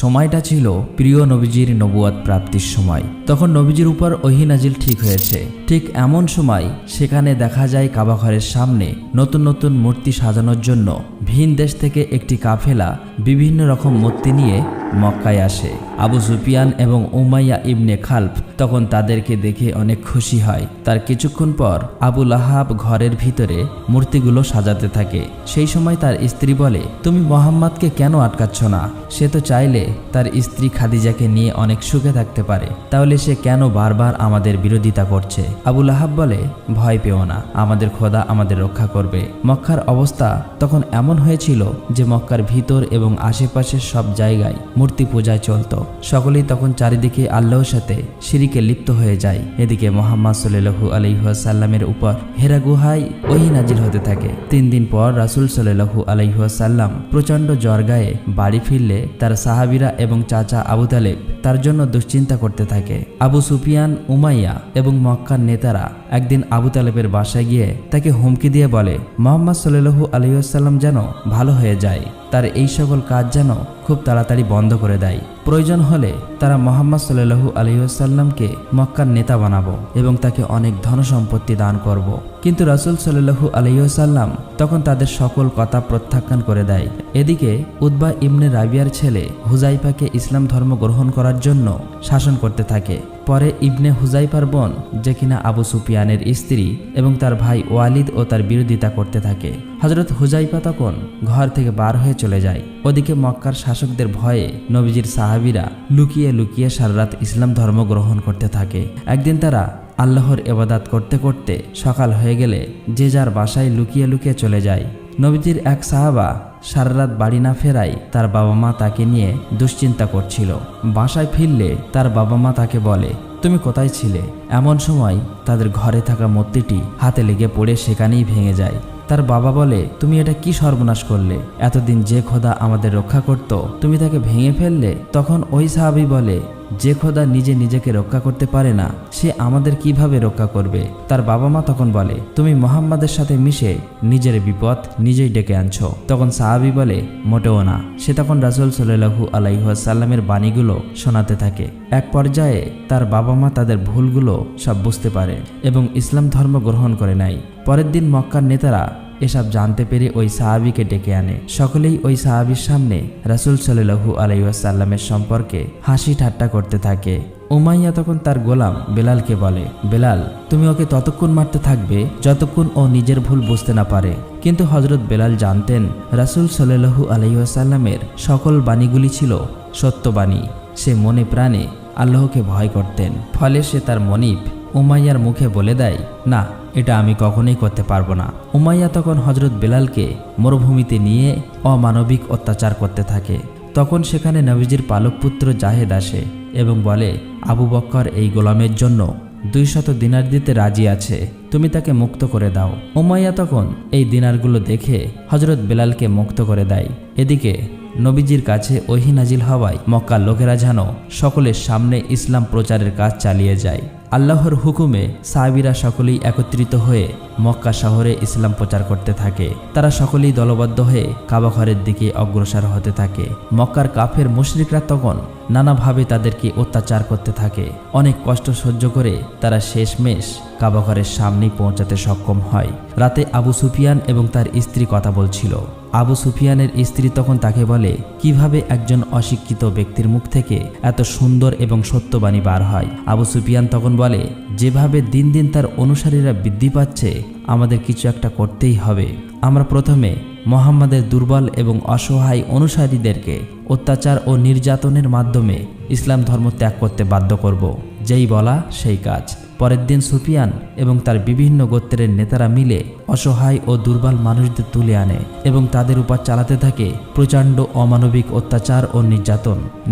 সময়টা ছিল প্রিয় নবীজির নবুয়ত প্রাপ্তির সময়। তখন নবীজির উপর ওহী নাজিল ঠিক হয়েছে। ঠিক এমন সময় সেখানে দেখা যায় কাবাঘরের সামনে নতুন নতুন মূর্তি সাজানোর জন্য ভিন দেশ থেকে একটি কাফেলা বিভিন্ন রকম মূর্তি নিয়ে মক্কায় আসে। আবু সুফিয়ান এবং উমাইয়া ইবনে খালফ তখন তাদেরকে দেখে অনেক খুশি হয়। তার কিছুক্ষণ পর আবু লাহাব ঘরের ভিতরে মূর্তিগুলো সাজাতে থাকে। সেই সময় তার স্ত্রী বলে, তুমি মোহাম্মদকে কেন আটকাচ্ছ না? সে তো চাইলে তার স্ত্রী খাদিজাকে নিয়ে অনেক সুখে থাকতে পারে, তাহলে সে কেন বারবার আমাদের বিরোধিতা করছে? আবু লাহাব বলে, ভয় পেও না, আমাদের খোদা আমাদের রক্ষা করবে। মক্কার অবস্থা তখন এমন হয়েছিল যে মক্কার ভিতর এবং আশেপাশের সব জায়গায় মূর্তি পূজায় চলত। সকলেই তখন চারিদিকে আল্লাহর সাথে শিরিকে লিপ্ত হয়ে যায়। এদিকে মুহাম্মদ সাল্লাল্লাহু আলাইহি ওয়াসাল্লামের উপর হেরা গুহায় ওহী নাজিল হতে থাকে। 3 দিন পর রাসূল সাল্লাল্লাহু আলাইহি ওয়াসাল্লাম প্রচণ্ড জ্বর গায়ে বাড়ি ফিরলে তার সাহাবীরা এবং চাচা আবু তালেব তার জন্য দুশ্চিন্তা করতে থাকে। আবু সুফিয়ান, উমাইয়া এবং মক্কার নেতারা একদিন আবু তালেবের বাসায় গিয়ে তাকে হুমকি দিয়ে বলে, মুহাম্মদ সাল্লাল্লাহু আলাইহি ওয়াসাল্লাম যেন ভালো হয়ে যায়, তার এই সকল কাজ যেন খুব তাড়াতাড়ি বন্ধ করে দেয়। প্রয়োজন হলে তারা মুহাম্মদ সাল্লাল্লাহু আলাইহি ওয়াসাল্লামকে মক্কার নেতা বানাবো এবং তাকে অনেক ধনসম্পত্তি দান করব। কিন্তু রাসূল সাল্লাল্লাহু আলাইহি ওয়াসাল্লাম তখন তাদের সকল কথা প্রত্যাখ্যান করে দেয়। এদিকে উতবা ইবনে রাবিয়ার ছেলে হুজাইফাকে ইসলাম ধর্ম গ্রহণ করার জন্য শাসন করতে থাকে। পরে ইবনে হুজাইফার বোন, যে কিনা আবু সুফিয়ানের স্ত্রী, এবং তার ভাই ওয়ালিদ ও তার বিরোধিতা করতে থাকে। হযরত হুজাইফা তখন ঘর থেকে বার হয়ে চলে যায়। ওদিকে মক্কার শাসকদের ভয়ে নবীজির সাহাবীরা লুকিয়ে লুকিয়ে সারা রাত ইসলাম ধর্ম গ্রহণ করতে থাকে। একদিন তারা আল্লাহর ইবাদত করতে করতে সকাল হয়ে গেলে যে যার বাসায় লুকিয়ে লুকিয়ে চলে যায়। নবীজির এক সাহাবা সারা রাত বাড়ি না ফেরায় তার বাবা মা তাকে নিয়ে দুশ্চিন্তা করছিল। বাসায় ফিরলে তার বাবা মা তাকে বলে, তুমি কোথায় ছিলে? এমন সময় তাদের ঘরে থাকা মূর্তিটি হাতে লেগে পড়ে সেখানেই ভেঙে যায়। তার বাবা বলে, তুমি এটা কি সর্বনাশ করলে? এতদিন যে খোদা আমাদের রক্ষা করত, তুমি তাকে ভেঙে ফেললে। তখন ওই সাহাবী বলে, যে খোদা নিজে নিজেকে রক্ষা করতে পারে না, সে আমাদের কিভাবে রক্ষা করবে? তার বাবা মা তখন বলে, তুমি মুহাম্মাদের সাথে মিশে নিজের বিপদ নিজেই ডেকে আনছো। তখন সাহাবী বলে, মোটেও না। সে তখন রাসূল সাল্লাল্লাহু আলাইহি ওয়াসাল্লামের বাণীগুলো শোনাতে থাকে। এক পর্যায়ে তার বাবা মা তাদের ভুলগুলো সব বুঝতে পারে এবং ইসলাম ধর্ম গ্রহণ করে নেয়। পরের দিন মক্কার নেতারা এসব জানতে পেরে ওই সাহাবীকে ডেকে আনে। সকলেই ওই সাহাবীর সামনে রাসূল সাল্লাল্লাহু আলাইহি ওয়াসাল্লামের সম্পর্কে হাসি ঠাট্টা করতে থাকে। উমাইয়া তখন তার গোলাম বেলালকে বলে, বেলাল, তুমি ওকে ততক্ষণ মারতে থাকবে যতক্ষণ ও নিজের ভুল বুঝতে না পারে। কিন্তু হযরত বেলাল জানতেন রাসূল সাল্লাল্লাহু আলাইহি ওয়াসাল্লামের সকল বাণীগুলি ছিল সত্যবাণী। সে মনে প্রাণে আল্লাহকে ভয় করতেন। ফলে সে তার মনিব উমাইয়ার মুখে বলে দেয়, না, এটা আমি কখনোই করতে পারবো না। উমাইয়া তখন হযরত বেলালকে মরুভূমিতে নিয়ে অমানবিক অত্যাচার করতে থাকে। তখন সেখানে নবীজির পালক পুত্র জাহেদ আসে এবং বলে, আবু বকর এই গোলামের জন্য 200 দিনার দিতে রাজি আছে, তুমি তাকে মুক্ত করে দাও। উমাইয়া তখন এই দিনারগুলো দেখে হযরত বেলালকে মুক্ত করে দেয়। এদিকে নবীজির কাছে ওহী নাজিল হওয়ায় মক্কার লোকেরা যেন সকলের সামনে ইসলাম প্রচারের কাজ চালিয়ে যায়। আল্লাহর হুকুমে সাহাবীরা সকলেই একত্রিত হয়ে মক্কা শহরে ইসলাম প্রচার করতে থাকে। তারা সকলেই দলবদ্ধ হয়ে কাবা ঘরের দিকে অগ্রসর হতে থাকে। মক্কার কাফের মুশরিকরা তখন নানাভাবে তাদেরকে অত্যাচার করতে থাকে। অনেক কষ্ট সহ্য করে তারা শেষমেশ কাবা ঘরের সামনেই পৌঁছাতে সক্ষম হয়। রাতে আবু সুফিয়ান এবং তার স্ত্রী কথা বলছিল। আবু সুফিয়ানের স্ত্রী তখন তাকে বলে, কিভাবে একজন অশিক্ষিত ব্যক্তির মুখ থেকে এত সুন্দর এবং সত্যবাণী বার হয়? আবু সুফিয়ান তখন বলে, যেভাবে দিন দিন তার অনুসারীরা বৃদ্ধি পাচ্ছে, আমাদের কিছু একটা করতেই হবে। আমরা প্রথমে মুহাম্মাদের দুর্বল এবং অসহায় অনুসারীদেরকে অত্যাচার ও নির্যাতনের মাধ্যমে ইসলাম ধর্ম ত্যাগ করতে বাধ্য করব। যেই বলা সেই কাজ। পরের দিন সুফিয়ান এবং তার বিভিন্ন গোত্রের নেতারা মিলে অসহায় ও দুর্বল মানুষদের তুলে আনে এবং তাদের উপর চালাতে থাকে প্রচণ্ড অমানবিক অত্যাচার ও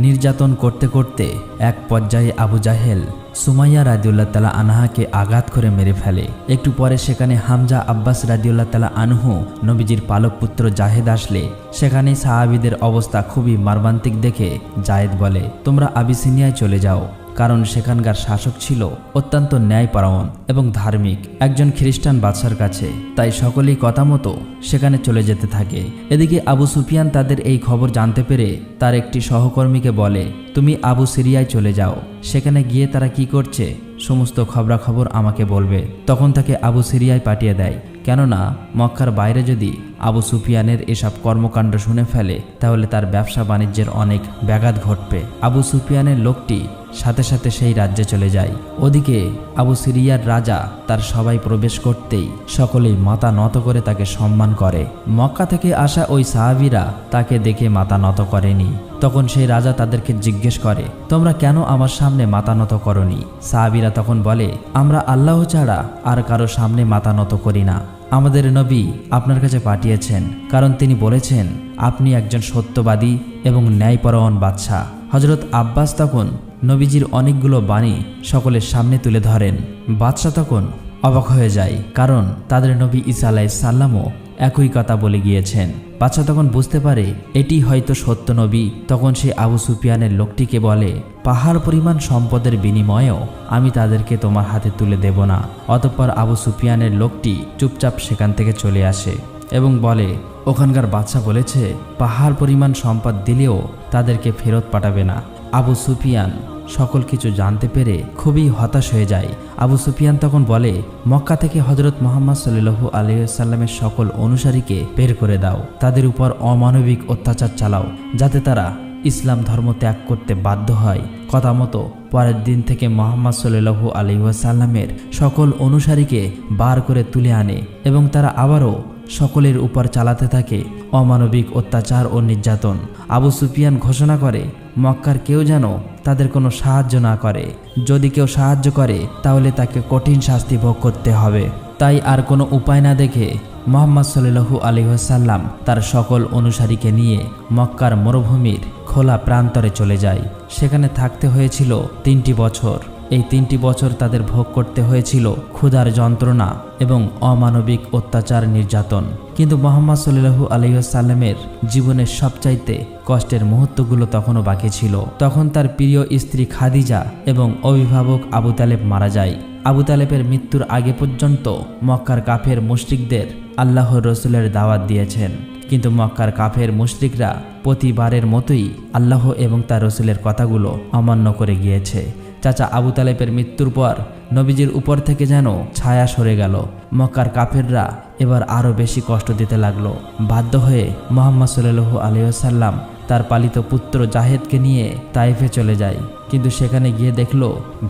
নির্যাতন করতে করতে এক পর্যায়ে আবু জাহেল সুমাইয়া রাদিয়াল্লাহু তাআলা আনহাকে আঘাত করে মেরে ফেলে। একটু পরে সেখানে হামজা আব্বাস রাদিয়াল্লাহু তাআলা আনহু নবীজির পালক পুত্র জাহেদ আসলে সেখানে সাহাবীদের অবস্থা খুবই মর্মান্তিক দেখে জায়েদ বলে, তোমরা আবিসিনিয়ায় চলে যাও, কারণ সেখানকার শাসক ছিল অত্যন্ত ন্যায়পরায়ণ এবং ধার্মিক একজন খ্রিস্টান বাদশার কাছে। তাই সকলেই কথা মতো সেখানে চলে যেতে থাকে। এদিকে আবু সুফিয়ান তাদের এই খবর জানতে পেরে তার একটি সহকর্মীকে বলে, তুমি আবু সিরিয়ায় চলে যাও, সেখানে গিয়ে তারা কি করছে সমস্ত খবরাখবর আমাকে বলবে। তখন তাকে আবু সিরিয়ায় পাঠিয়ে দেয়, কেননা মক্কার বাইরে যদি আবু সুফিয়ানের এসব কর্মকাণ্ড শুনে ফেলে তাহলে তার ব্যবসা বাণিজ্যের অনেক ব্যাঘাত ঘটবে। আবু সুফিয়ানের লোকটি সাথে সাথে সেই রাজ্যে চলে যায়। ওদিকে আবু সিরিয়ার রাজা তার সবাই প্রবেশ করতেই সকলেই মাথা নত করে তাকে সম্মান করে। মক্কা থেকে আসা ওই সাহাবীরা তাকে দেখে মাথা নত করেনি। তখন সেই রাজা তাদেরকে জিজ্ঞেস করে, তোমরা কেন আমার সামনে মাথা নত করনি? সাহাবীরা তখন বলে, আমরা আল্লাহ ছাড়া আর কারো সামনে মাথা নত করি না। আমাদের নবী আপনার কাছে পাঠিয়েছেন, কারণ তিনি বলেছেন আপনি একজন সত্যবাদী এবং ন্যায়পরায়ণ বাদশাহ। হযরত আব্বাস তখন নবীজির অনেকগুলো বাণী সকলের সামনে তুলে ধরেন। বাদশাহ তখন অবাক হয়ে যায়, কারণ তাদের নবী ঈসা আলাইহিস সালামও একই কথা বলে গিয়েছেন। বাদশাহ তখন বুঝতে পারে এটি হয়তো সত্য নবী। তখন সে আবু সুফিয়ানের লোকটিকে বলে, পাহাড় পরিমাণ সম্পদের বিনিময়েও আমি তাদেরকে তোমার হাতে তুলে দেব না। অতঃপর আবু সুফিয়ানের লোকটি চুপচাপ সেখান থেকে চলে আসে এবং বলে, ওখানকার বাদশাহ বলেছে পাহাড় পরিমাণ সম্পদ দিলেও তাদেরকে ফেরত পাঠাবে না। আবু সুফিয়ান সকল কিছু জানতে পেরে খুবই হতাশ হয়ে যায়। আবু সুফিয়ান তখন বলে, মক্কা থেকে হযরত মুহাম্মদ সাল্লাল্লাহু আলাইহি ওয়াসাল্লামের সকল অনুসারীকে বের করে দাও, তাদের উপর অমানবিক অত্যাচার চালাও, যাতে তারা ইসলাম ধর্ম ত্যাগ করতে বাধ্য হয়। কথা মতো পরের দিন থেকে মুহাম্মদ সাল্লাল্লাহু আলাইহি ওয়াসাল্লামের সকল অনুসারীকে বার করে তুলে আনে এবং তারা আবারও সকলের উপর চালাতে থাকে অমানবিক অত্যাচার ও নির্যাতন। আবু সুফিয়ান ঘোষণা করে, মক্কার কেউ যেন তাদের কোনো সাহায্য না করে। যদি কেউ সাহায্য করে তাহলে তাকে কঠিন শাস্তি ভোগ করতে হবে। তাই আর কোনো উপায় না দেখে মুহাম্মদ সাল্লাল্লাহু আলাইহি ওয়াসাল্লাম তার সকল অনুসারীকে নিয়ে মক্কার মরুভূমির খোলা প্রান্তরে চলে যায়। সেখানে থাকতে হয়েছিল 3টি বছর। এই 3টি বছর তাদের ভোগ করতে হয়েছিল ক্ষুধার যন্ত্রণা এবং অমানবিক অত্যাচার নির্যাতন। কিন্তু মুহাম্মদ সাল্লাল্লাহু আলাইহি ওয়াসাল্লামের জীবনের সবচাইতে কষ্টের মুহূর্তগুলো তখনও বাকি ছিল। তখন তার প্রিয় স্ত্রী খাদিজা এবং অভিভাবক আবু তালেব মারা যায়। আবু তালেবের মৃত্যুর আগে পর্যন্ত মক্কার কাফের মুশরিকদের আল্লাহর রসুলের দাওয়াত দিয়েছেন, কিন্তু মক্কার কাফের মুশরিকরা প্রতিবারের মতোই আল্লাহ এবং তার রসুলের কথাগুলো অমান্য করে গিয়েছে। চাচা আবু তালেবের মৃত্যুর পর নবীজির উপর থেকে যেন ছায়া সরে গেল। মক্কার কাফেররা এবার আরও বেশি কষ্ট দিতে লাগলো। বাধ্য হয়ে মুহাম্মদ সাল্লাল্লাহু আলাইহি ওয়াসাল্লাম তার পালিত পুত্র জাহেদকে নিয়ে তাইফে চলে যায়। কিন্তু সেখানে গিয়ে দেখল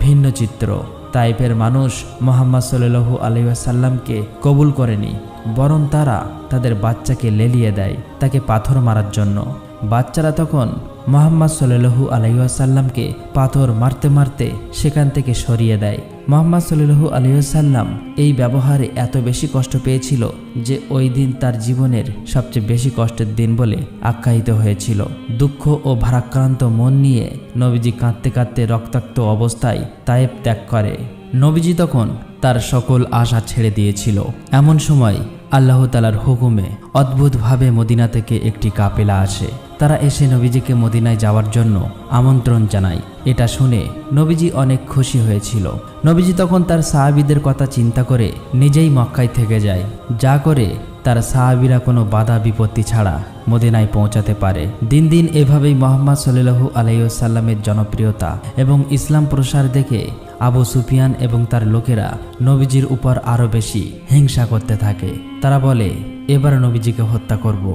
ভিন্ন চিত্র। তাইফের মানুষ মুহাম্মদ সাল্লাল্লাহু আলাইহি ওয়াসাল্লামকে কবুল করেনি, বরং তারা তাদের বাচ্চাকে লেলিয়ে দেয় তাকে পাথর মারার জন্য। বাচ্চারা তখন মুহাম্মদ সাল্লাল্লাহু আলাইহি ওয়াসাল্লামকে পাথর মারতে মারতে সেখান থেকে সরিয়ে দেয়। মুহাম্মদ সাল্লাল্লাহু আলাইহি ওয়াসাল্লাম এই ব্যবহারে এত বেশি কষ্ট পেয়েছিল যে ওই দিন তার জীবনের সবচেয়ে বেশি কষ্টের দিন বলে আখ্যায়িত হয়েছিল। দুঃখ ও ভারাক্রান্ত মন নিয়ে নবীজি কাঁদতে কাঁদতে রক্তাক্ত অবস্থায় তায়েফ ত্যাগ করে। নবীজি তখন তার সকল আশা ছেড়ে দিয়েছিল। এমন সময় আল্লাহ তাআলার হুকুমে অদ্ভুতভাবে মদিনা থেকে একটি কাফেলা আসে। তারা এসে নবীজিকে মদিনায় যাওয়ার জন্য আমন্ত্রণ জানায়। এটা শুনে নবীজি অনেক খুশি হয়েছিল। নবীজি তখন তার সাহাবীদের কথা চিন্তা করে নিজেই মক্কায় থেকে যায়, যা করে তার সাহাবীরা কোনো বাধা বিপত্তি ছাড়া মদিনায় পৌঁছাতে পারে। দিন দিন এভাবেই মুহাম্মদ সাল্লাল্লাহু আলাইহি ওয়াসাল্লামের জনপ্রিয়তা এবং ইসলাম প্রসার দেখে আবু সুফিয়ান এবং তার লোকেরা নবীজির উপর আরও বেশি হিংসা করতে থাকে। তারা বলে, এবার নবীজিকে হত্যা করব।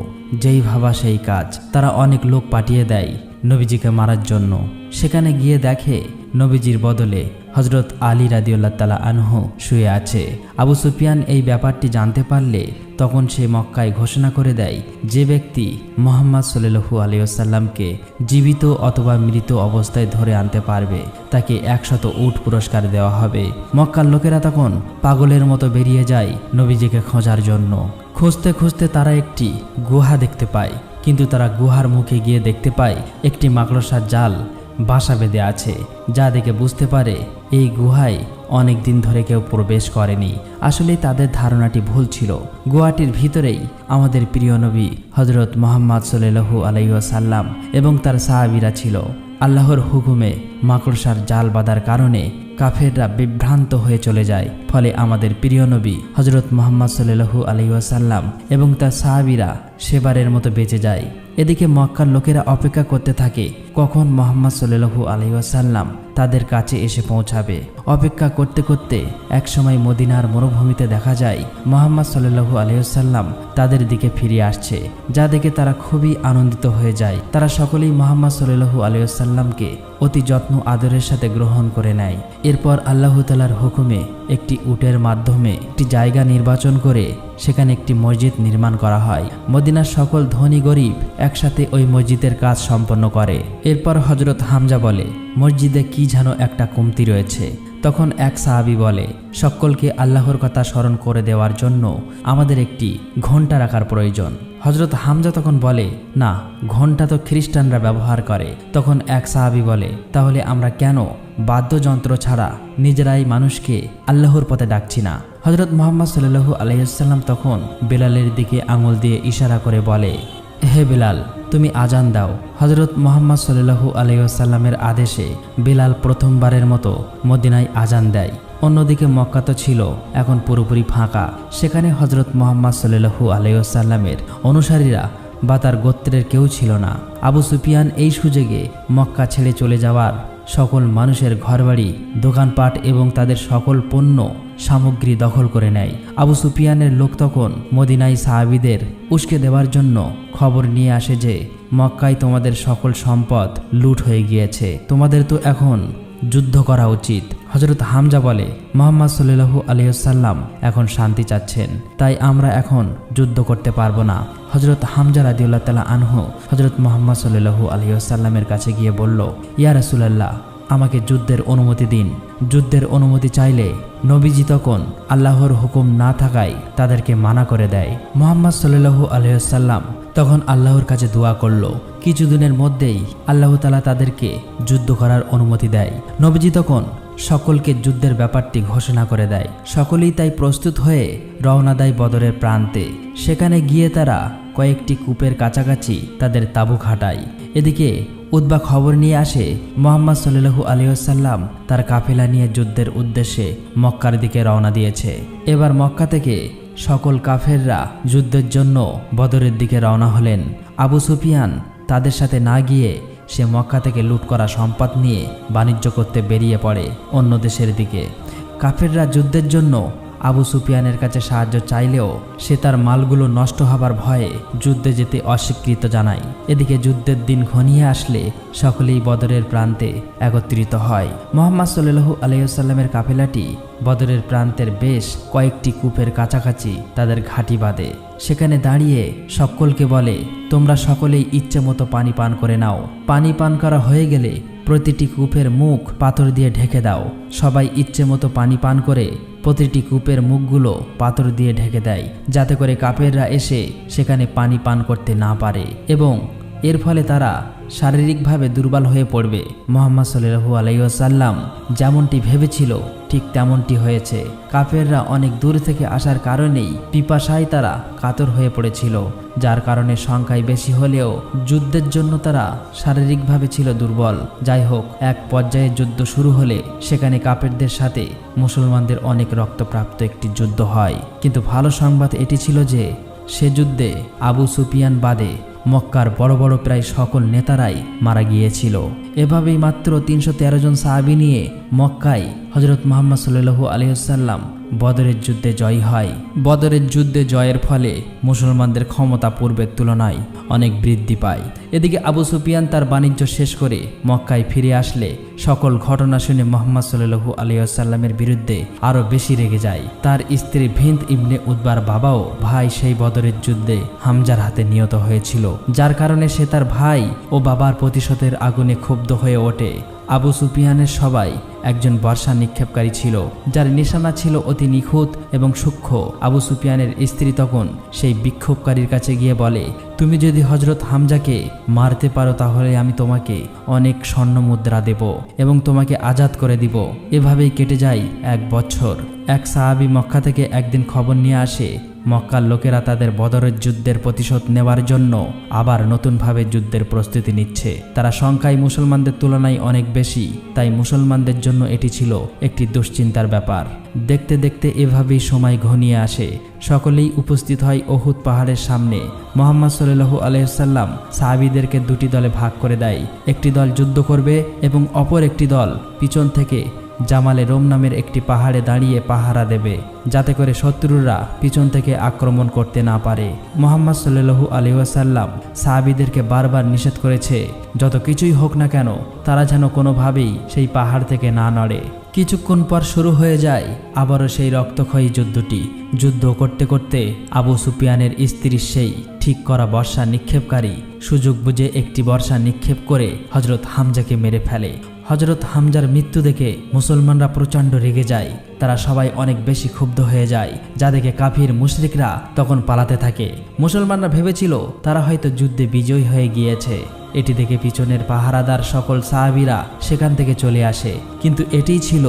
যেই ভাবা সেই কাজ। তারা অনেক লোক পাঠিয়ে দেয় নবীজিকে মারার জন্য। সেখানে গিয়ে দেখে নবীজির বদলে হযরত আলী রাদিয়াল্লাহু তাআলা আনহু শুয়ে আছে। আবু সুফিয়ান এই ব্যাপারটি জানতে পারলে তখন সে মক্কায় ঘোষণা করে দেয়, যে ব্যক্তি মুহাম্মদ সাল্লাল্লাহু আলাইহি ওয়াসাল্লামকে জীবিত অথবা মৃত অবস্থায় ধরে আনতে পারবে তাকে 100 উট পুরস্কার দেওয়া হবে। মক্কার লোকেরা তখন পাগলের মতো বেরিয়ে যায় নবীজিকে খোঁজার জন্য। খুঁজতে খুঁজতে তারা একটি গুহা দেখতে পায়, কিন্তু তারা গুহার মুখে গিয়ে দেখতে পায় একটি মাকড়সার জাল বাসা বেঁধে আছে, যা দেখে বুঝতে পারে এই গুহায় অনেক দিন ধরে কেউ প্রবেশ করেনি। আসলে তাদের ধারণাটি ভুল ছিল। গুহাটির ভিতরেই আমাদের প্রিয় নবী হযরত মুহাম্মদ সাল্লাল্লাহু আলাইহি ওয়াসাল্লাম এবং তার সাহাবীরা ছিল। আল্লাহর হুকুমে মাকড়সার জাল বাঁধার কারণে কাফেররা বিভ্রান্ত হয়ে চলে যায়। ফলে আমাদের প্রিয় নবী হযরত মুহাম্মদ সাল্লাল্লাহু আলাইহি ওয়াসাল্লাম এবং তার সাহাবীরা সেবারের মতো বেঁচে যায়। এদিকে মক্কার লোকেরা অপেক্ষা করতে থাকে কখন মুহাম্মদ সাল্লাল্লাহু আলাইহি ওয়াসাল্লাম তাদের কাছে এসে পৌঁছাবে। অপেক্ষা করতে করতে একসময় মদিনার মরুভূমিতে দেখা যায় মুহাম্মদ সাল্লাল্লাহু আলাইহি ওয়াসাল্লাম তাদের দিকে ফিরে আসছে, যা দেখে তারা খুবই আনন্দিত হয়ে যায়। তারা সকলেই মুহাম্মদ সাল্লাল্লাহু আলাইহি ওয়াসাল্লামকে অতি যত্ন আদরের সাথে গ্রহণ করে নেয়। এরপর আল্লাহ তাআলার হুকুমে একটি উটের মাধ্যমে একটি জায়গা নির্বাচন করে সেখানে একটি মসজিদ নির্মাণ করা হয়। মদিনার সকল ধনী গরিব একসাথে ওই মসজিদের কাজ সম্পন্ন করে। এরপর হযরত হামজা বলে, মসজিদে কি যেন একটা কমতি রয়েছে। তখন এক সাহাবী বলে, সকলকে আল্লাহর কথা স্মরণ করে দেওয়ার জন্য আমাদের একটি ঘণ্টা রাখার প্রয়োজন। হযরত হামজা তখন বলে, না, ঘণ্টা তো খ্রিস্টানরা ব্যবহার করে। তখন এক সাহাবী বলে, তাহলে আমরা কেন বাদ্যযন্ত্র ছাড়া নিজেরাই মানুষকে আল্লাহর পথে ডাকছি না? হযরত মুহাম্মদ সাল্লাল্লাহু আলাইহি ওয়াসাল্লাম তখন বেলালের দিকে আঙুল দিয়ে ইশারা করে বলে, হে বেলাল, তুমি আজান দাও। হযরত মুহাম্মদ সাল্লাল্লাহু আলাইহি ওয়াসাল্লামের আদেশে বেলাল প্রথমবারের মতো মদিনায় আজান দেয়। অন্যদিকে মক্কা তো ছিল এখন পুরোপুরি ফাঁকা। সেখানে হযরত মুহাম্মদ সাল্লাল্লাহু আলাইহি ওয়াসাল্লামের অনুসারীরা বা তার গোত্রের কেউ ছিল না। আবু সুফিয়ান এই সুযোগে মক্কা ছেড়ে চলে যাওয়ার সকল মানুষের ঘরবাড়ি, দোকানপাট এবং তাদের সকল পণ্য সামগ্রী দখল করে নেয়। আবু সুফিয়ানের লোক তখন মদিনায় সাহাবীদের উস্কে দেওয়ার জন্য খবর নিয়ে আসে যে মক্কায় তোমাদের সকল সম্পদ লুট হয়ে গিয়েছে, তোমাদের তো এখন যুদ্ধ করা উচিত। হযরত হামজা বলে, মুহাম্মদ সাল্লাল্লাহু আলাইহি ওয়াসাল্লাম এখন শান্তি চাচ্ছেন, তাই আমরা এখন যুদ্ধ করতে পারবো না। হযরত হামজা রাদিয়াল্লাহু তাআলা আনহু হযরত মুহাম্মদ সাল্লাল্লাহু আলাইহি ওয়াসাল্লামের কাছে গিয়ে বলল, ইয়া রাসূলুল্লাহ, আমাকে যুদ্ধের অনুমতি দিন। যুদ্ধের অনুমতি চাইলে নবীজি তখন আল্লাহর হুকুম না থাকায় তাদেরকে মানা করে দেয়। মুহাম্মদ সাল্লাল্লাহু আলাইহি ওয়াসাল্লাম তখন আল্লাহর কাছে দোয়া করল। কিছুদিনের মধ্যেই আল্লাহ তাআলা তাদেরকে যুদ্ধ করার অনুমতি দেয়। নবীজি তখন সকলকে যুদ্ধের ব্যাপারটি ঘোষণা করে দেয়। সকলেই তাই প্রস্তুত হয়ে রওনা দেয় বদরের প্রান্তে। সেখানে গিয়ে তারা কয়েকটি কূপের কাছাকাছি তাদের তাঁবু খাটায়। এদিকে উতবা খবর নিয়ে আসে মুহাম্মদ সাল্লাল্লাহু আলাইহি ওয়াসাল্লাম তার কাফেলা নিয়ে যুদ্ধের উদ্দেশ্যে মক্কার দিকে রওনা দিয়েছে। এবার মক্কা থেকে সকল কাফেররা যুদ্ধের জন্য বদরের দিকে রওনা হলেন। আবু সুফিয়ান তাদের সাথে না গিয়ে সে মক্কা থেকে লুট করা সম্পদ নিয়ে বাণিজ্য করতে বেরিয়ে পড়ে অন্য দেশের দিকে। কাফেররা যুদ্ধের জন্য আবু সুফিয়ানের কাছে সাহায্য চাইলেও সে তার মালগুলো নষ্ট হবার ভয়ে যুদ্ধে যেতে অস্বীকৃত জানায়। এদিকে যুদ্ধের দিন ঘনিয়ে আসলে সকলেই বদরের প্রান্তে একত্রিত হয়। মুহাম্মদ সাল্লাল্লাহু আলাইহি ওয়াসাল্লামের কাফেলাটি বদরের প্রান্তের বেশ কয়েকটি কূপের কাছাকাছি তাদের ঘাঁটি বাঁধে। সেখানে দাঁড়িয়ে সকলকে বলে, তোমরা সকলেই ইচ্ছে মতো পানি পান করে নাও। পানি পান করা হয়ে গেলে প্রতিটি কূপের মুখ পাথর দিয়ে ঢেকে দাও। সবাই ইচ্ছে মতো পানি পান করে প্রতিটি কূপের মুখগুলো পাথর দিয়ে ঢেকে দেয়, যাতে করে কাফেররা এসে সেখানে পানি পান করতে না পারে এবং এর ফলে তারা শারীরিকভাবে দুর্বল হয়ে পড়বে। মুহাম্মদ সাল্লাল্লাহু আলাইহি ওয়াসাল্লাম যেমনটি ভেবেছিল ঠিক তেমনটি হয়েছে। কাফেররা অনেক দূর থেকে আসার কারণেই পিপাসায় তারা কাতর হয়ে পড়েছিল, যার কারণে সংখ্যায় বেশি হলেও যুদ্ধের জন্য তারা শারীরিকভাবে ছিল দুর্বল। যাই হোক, এক পর্যায়ে যুদ্ধ শুরু হলে সেখানে কাফেরদের সাথে মুসলমানদের অনেক রক্তপ্রাপ্ত একটি যুদ্ধ হয়। কিন্তু ভালো সংবাদ এটি ছিল যে সে যুদ্ধে আবু সুফিয়ান বাদে মক্কার বড় বড় প্রায় সকল নেতারাই মারা গিয়েছিল। এভাবেই মাত্র ৩১৩ জন সাহাবী নিয়ে মক্কায় হযরত মুহাম্মদ সাল্লাল্লাহু আলাইহি ওয়াসাল্লাম বদরের যুদ্ধে জয়ী হয়। বদরের যুদ্ধে জয়ের ফলে মুসলমানদের ক্ষমতা পূর্বের তুলনায় অনেক বৃদ্ধি পায়। এদিকে আবু সুফিয়ান তার বাণিজ্য শেষ করে মক্কায় ফিরে আসলে সকল ঘটনা শুনে মুহাম্মদ সাল্লাল্লাহু আলাইহি ওয়াসাল্লামের বিরুদ্ধে আরও বেশি রেগে যায়। তার স্ত্রী ভিন্ত ইবনে উতবার বাবাও ভাই সেই বদরের যুদ্ধে হামজার হাতে নিহত হয়েছিল, যার কারণে সে তার ভাই ও বাবার প্রতিশোধের আগুনে ক্ষুব্ধ হয়ে ওঠে। আবু সুফিয়ানের সবাই একজন বর্ষা নিক্ষেপকারী ছিল, যার নিশানা ছিল অতি নিখুঁত এবং সূক্ষ্ম। আবু সুফিয়ানের স্ত্রী তখন সেই বিক্ষোভকারীর কাছে গিয়ে বলে, তুমি যদি হযরত হামজাকে মারতে পারো তাহলে আমি তোমাকে অনেক স্বর্ণ মুদ্রা দেব এবং তোমাকে আজাদ করে দিব। এভাবেই কেটে যায় 1 বছর। এক সাহাবী মক্কা থেকে একদিন খবর নিয়ে আসে মক্কার লোকেরা তাদের বদরের যুদ্ধের প্রতিশোধ নেওয়ার জন্য আবার নতুনভাবে যুদ্ধের প্রস্তুতি নিচ্ছে। তারা সংখ্যায় মুসলমানদের তুলনায় অনেক বেশি, তাই মুসলমানদের জন্য এটি ছিল একটি দুশ্চিন্তার ব্যাপার। দেখতে দেখতে এভাবেই সময় ঘনিয়ে আসে। সকলেই উপস্থিত হয় উহুদ পাহাড়ের সামনে। মুহাম্মদ সাল্লাল্লাহু আলাইহি ওয়াসাল্লাম সাহাবীদেরকে দুটি দলে ভাগ করে দেয়। একটি দল যুদ্ধ করবে এবং অপর একটি দল পিছন থেকে জামালে রোম নামের একটি পাহাড়ে দাঁড়িয়ে পাহারা দেবে, যাতে করে শত্রুরা পিছন থেকে আক্রমণ করতে না পারে। মুহাম্মদ সাল্লাল্লাহু আলাইহি ওয়াসাল্লাম সাহাবীদেরকে বারবার নিষেধ করেছে, যত কিছুই হোক না কেন তারা যেন কোনোভাবেই সেই পাহাড় থেকে না নড়ে। কিছুক্ষণ পর শুরু হয়ে যায় আবারও সেই রক্তক্ষয়ী যুদ্ধটি। যুদ্ধ করতে করতে আবু সুফিয়ানের স্ত্রীর সেই ঠিক করা বর্ষা নিক্ষেপকারী সুযোগ বুঝে একটি বর্ষা নিক্ষেপ করে হযরত হামজাকে মেরে ফেলে। হযরত হামজার মৃত্যু দেখে মুসলমানরা প্রচণ্ড রেগে যায়। তারা সবাই অনেক বেশি ক্ষুব্ধ হয়ে যায়, যা দেখে কাফির মুশরিকরা তখন পালাতে থাকে। মুসলমানরা ভেবেছিল তারা হয়তো যুদ্ধে বিজয়ী হয়ে গিয়েছে। এটি দেখে পিছনের পাহারাদার সকল সাহাবীরা সেখান থেকে চলে আসে, কিন্তু এটিই ছিল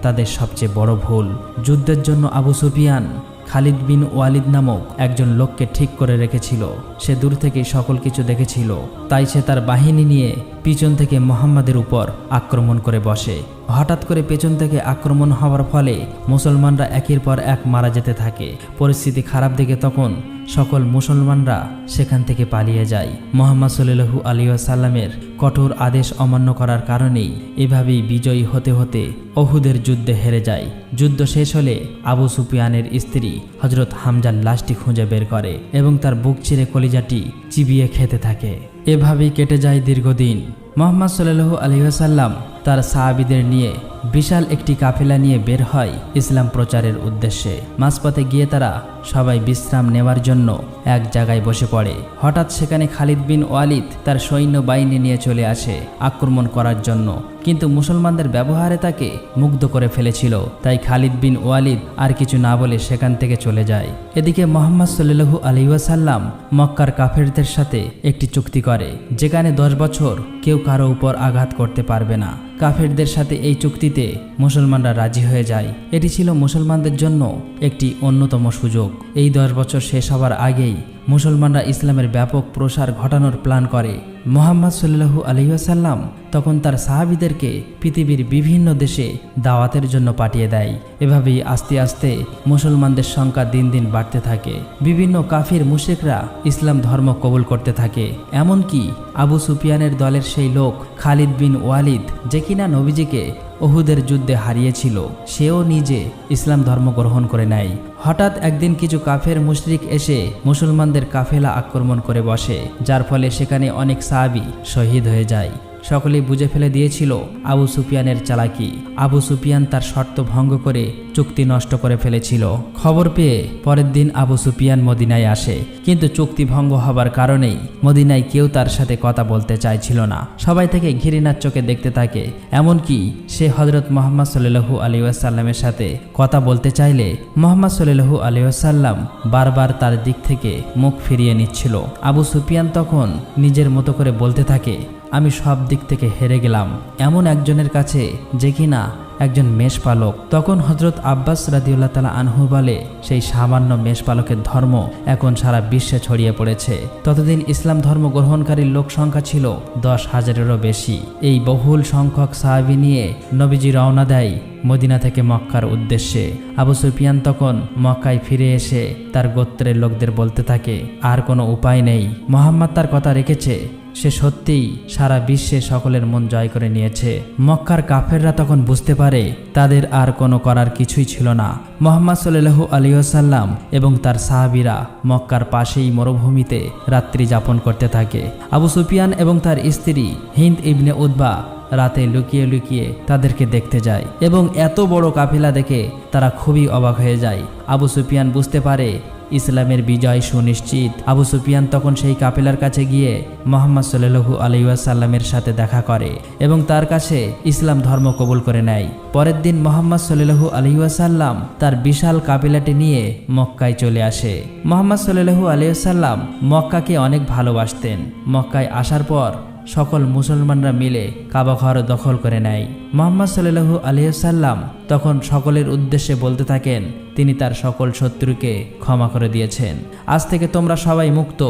তাদের সবচেয়ে বড় ভুল। যুদ্ধের জন্য আবু সুফিয়ান খালিদ বিন ওয়ালিদ নামক একজন লোককে ঠিক করে রেখেছিল। সে দূর থেকে সকল কিছু দেখেছিল, তাই সে তার বাহিনী নিয়ে পিছন থেকে মুহাম্মাদের উপর আক্রমণ করে বসে। হঠাৎ করে পেছন থেকে আক্রমণ হওয়ার ফলে মুসলমানরা একের পর এক মারা যেতে থাকে। পরিস্থিতি খারাপ দেখে তখন সকল মুসলমানরা সেখান থেকে পালিয়ে যায়। মুহাম্মদ সাল্লাল্লাহু আলাইহি ওয়াসাল্লামের কঠোর আদেশ অমান্য করার কারণেই এভাবেই বিজয়ী হতে হতে উহুদের যুদ্ধে হেরে যায়। যুদ্ধ শেষ হলে আবু সুফিয়ানের স্ত্রী হযরত হামজার লাশটি খুঁজে বের করে এবং তার বুক চিরে কলিজাটি চিবিয়ে খেতে থাকে। এভাবেই কেটে যায় দীর্ঘদিন। মুহাম্মদ সাল্লাল্লাহু আলাইহি ওয়াসাল্লাম তার সাহাবীদের নিয়ে বিশাল একটি কাফেলা নিয়ে বের হয় ইসলাম প্রচারের উদ্দেশ্যে। মাঝপথে গিয়ে তারা সবাই বিশ্রাম নেওয়ার জন্য এক জায়গায় বসে পড়ে। হঠাৎ সেখানে খালিদ বিন ওয়ালিদ তার সৈন্যবাহিনী নিয়ে চলে আসে আক্রমণ করার জন্য, কিন্তু মুসলমানদের ব্যবহারে তাকে মুগ্ধ করে ফেলেছিল। তাই খালিদ বিন ওয়ালিদ আর কিছু না বলে সেখান থেকে চলে যায়। এদিকে মুহাম্মদ সাল্লাল্লাহু আলাইহি ওয়াসাল্লাম মক্কার কাফেরদের সাথে একটি চুক্তি করে, যেখানে 10 বছর কেউ কারো উপর আঘাত করতে পারবে না। কাফেরদের সাথে এই চুক্তিতে মুসলমানরা রাজি হয়ে যায়। এটি ছিল মুসলমানদের জন্য একটি অন্যতম সুযোগ। এই 10 বছর শেষ হওয়ার আগেই মুসলমানরা ইসলামের ব্যাপক প্রসার ঘটানোর প্ল্যান করে। মুহাম্মদ সাল্লাল্লাহু আলাইহি ওয়াসাল্লাম তখন তার সাহাবীদেরকে পৃথিবীর বিভিন্ন দেশে দাওয়াতের জন্য পাঠিয়ে দেয়। এভাবেই আস্তে আস্তে মুসলমানদের সংখ্যা দিন দিন বাড়তে থাকে। বিভিন্ন কাফির মুশরিকরা ইসলাম ধর্ম কবুল করতে থাকে। এমনকি আবু সুফিয়ানের দলের সেই লোক খালিদ বিন ওয়ালিদ, যে কিনা নবীজিকে উহুদের যুদ্ধে হারিয়েছিল, সেও নিজে ইসলাম ধর্ম গ্রহণ করে নেয়। হঠাৎ একদিন কিছু কাফের মুশরিক এসে মুসলমানদের কাফেলা আক্রমণ করে বসে, যার ফলে সেখানে অনেক সাহাবী শহীদ হয়ে যায়। সকলেই বুঝে ফেলে দিয়েছিল আবু সুফিয়ানের চালাকি। আবু সুফিয়ান তার শর্ত ভঙ্গ করে চুক্তি নষ্ট করে ফেলেছিল। খবর পেয়ে পরের দিন আবু সুফিয়ান মদিনায় আসে, কিন্তু চুক্তি ভঙ্গ হবার কারণেই মদিনায় কেউ তার সাথে কথা বলতে চাইছিল না। সবাই থেকে ঘৃণার চোখে দেখতে থাকে। এমনকি সে হযরত মুহাম্মদ সাল্লাল্লাহু আলাইহি ওয়াসাল্লামের সাথে কথা বলতে চাইলে মুহাম্মদ সাল্লাল্লাহু আলাইহি ওয়াসাল্লাম বারবার তার দিক থেকে মুখ ফিরিয়ে নিচ্ছিল। আবু সুফিয়ান তখন নিজের মতো করে বলতে থাকে, আমি সব দিক থেকে হেরে গেলাম এমন একজনের কাছে, যে কিনা একজন মেষপালক। তখন হযরত আব্বাস রাদিয়াল্লাহু তাআলা আনহু বলে, সেই সামান্য মেষপালকের ধর্ম এখন সারা বিশ্বে ছড়িয়ে পড়েছে। ততদিন ইসলাম ধর্ম গ্রহণকারী লোক সংখ্যা ছিল 10,000-এরও বেশি। এই বহুল সংখ্যক সাহাবী নিয়ে নবীজি রওনা দেয় মদিনা থেকে মক্কার উদ্দেশ্যে। আবু সুফিয়ান তখন মক্কায় ফিরে এসে তার গোত্রের লোকদের বলতে থাকে, আর কোনো উপায় নেই, মুহাম্মদ তার কথা রেখেছে। সে সত্যিই সারা বিশ্বে সকলের মন জয় করে নিয়েছে। মক্কার কাফেররা তখন বুঝতে পারে তাদের আর কোনো করার কিছুই ছিল না। মুহাম্মদ সাল্লাল্লাহু আলাইহি ওয়াসাল্লাম এবং তার সাহাবীরা মক্কার পাশেই মরুভূমিতে রাত্রি যাপন করতে থাকে। আবু সুফিয়ান এবং তার স্ত্রী হিন্দ ইবনে উতবা রাতে লুকিয়ে লুকিয়ে তাদেরকে দেখতে যায় এবং এত বড় কাফেলা দেখে তারা খুবই অবাক হয়ে যায়। আবু সুফিয়ান বুঝতে পারে ইসলামের বিজয় সুনিশ্চিত। আবু সুফিয়ান তখন সেই কাফেলার কাছে গিয়ে মুহাম্মদ সাল্লাল্লাহু আলাইহি ওয়াসাল্লামের সাথে দেখা করে এবং তার কাছে ইসলাম ধর্ম কবুল করে নেয়। পরের দিন মুহাম্মদ সাল্লাল্লাহু আলাইহি ওয়াসাল্লাম তার বিশাল কাফেলাটি নিয়ে মক্কায় চলে আসে। মুহাম্মদ সাল্লাল্লাহু আলাইহি ওয়াসাল্লাম মক্কাকে অনেক ভালোবাসতেন। মক্কায় আসার পর সকল মুসলমানরা মিলে কাবা ঘর দখল করে নেয়। মুহাম্মদ সাল্লাল্লাহু আলাইহি ওয়াসাল্লাম তখন সকলের উদ্দেশ্যে বলতে থাকেন, তিনি তার সকল শত্রুকে ক্ষমা করে দিয়েছেন, আজ থেকে তোমরা সবাই মুক্ত।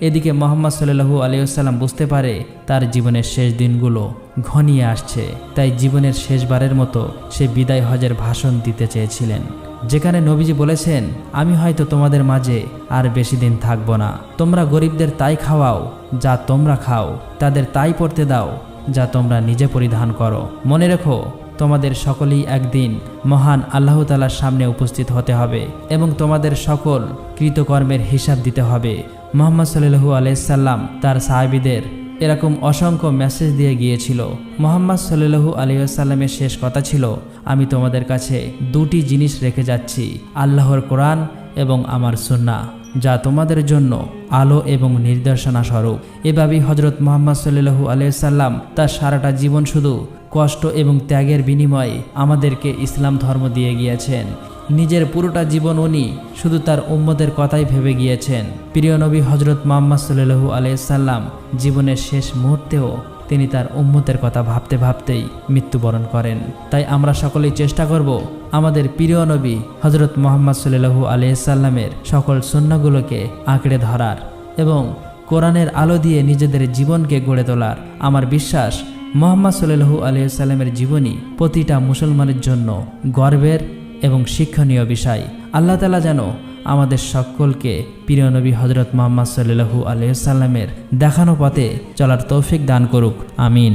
এদিকে মুহাম্মদ সাল্লাল্লাহু আলাইহি ওয়াসাল্লাম বুঝতে পারে তার জীবনের শেষ দিনগুলো ঘনিয়ে আসছে, তাই জীবনের শেষবারের মতো সে বিদায় হজের ভাষণ দিতে চেয়েছিলেন, যেখানে নবীজি বলেছেন, আমি হয়তো তোমাদের মাঝে আর বেশি দিন থাকবো না। তোমরা গরিবদের তাই খাওয়াও যা তোমরা খাও, তাদের তাই পরতে দাও যা তোমরা নিজে পরিধান করো। মনে রেখো, তোমাদের সকলেই একদিন মহান আল্লাহ তাআলার সামনে উপস্থিত হতে হবে এবং তোমাদের সকল কৃতকর্মের হিসাব দিতে হবে। মুহাম্মদ সাল্লাল্লাহু আলাইহি সাল্লাম তার সাহাবীদের এরকম অসংখ্য মেসেজ দিয়ে গিয়েছিল। মুহাম্মদ সাল্লাল্লাহু আলাইহি ওয়াসাল্লামের শেষ কথা ছিল, আমি তোমাদের কাছে দুটি জিনিস রেখে যাচ্ছি, আল্লাহর কোরআন এবং আমার সুন্নাহ, যা তোমাদের জন্য আলো এবং নির্দেশনা স্বরূপ। এভাবেই হযরত মুহাম্মদ সাল্লাল্লাহু আলাইহি ওয়াসাল্লাম তার সারাটা জীবন শুধু কষ্ট এবং ত্যাগের বিনিময়ে আমাদেরকে ইসলাম ধর্ম দিয়ে গিয়েছেন। নিজের পুরোটা জীবন উনি শুধু তার উম্মতের কথাই ভেবে গিয়েছেন। প্রিয় নবী হযরত মুহাম্মদ সাল্লাল্লাহু আলাইহি সাল্লাম জীবনের শেষ মুহূর্তেও তিনি তার উম্মতের কথা ভাবতে ভাবতেই মৃত্যুবরণ করেন। তাই আমরা সকলেই চেষ্টা করব আমাদের প্রিয় নবী হযরত মুহাম্মদ সাল্লাল্লাহু আলাইহি সাল্লামের সকল সুন্নাহগুলোকে আঁকড়ে ধরার এবং কোরআনের আলো দিয়ে নিজেদের জীবনকে গড়ে তোলার। আমার বিশ্বাস মুহাম্মদ সাল্লাল্লাহু আলাইহি সাল্লামের জীবনী প্রতিটা মুসলমানের জন্য গর্বের এবং শিক্ষণীয় বিষয়। আল্লাহ তাআলা যেন আমাদের সকলকে প্রিয় নবী হযরত মুহাম্মদ সাল্লাল্লাহু আলাইহি সাল্লামের দেখানো পথে চলার তৌফিক দান করুক। আমিন।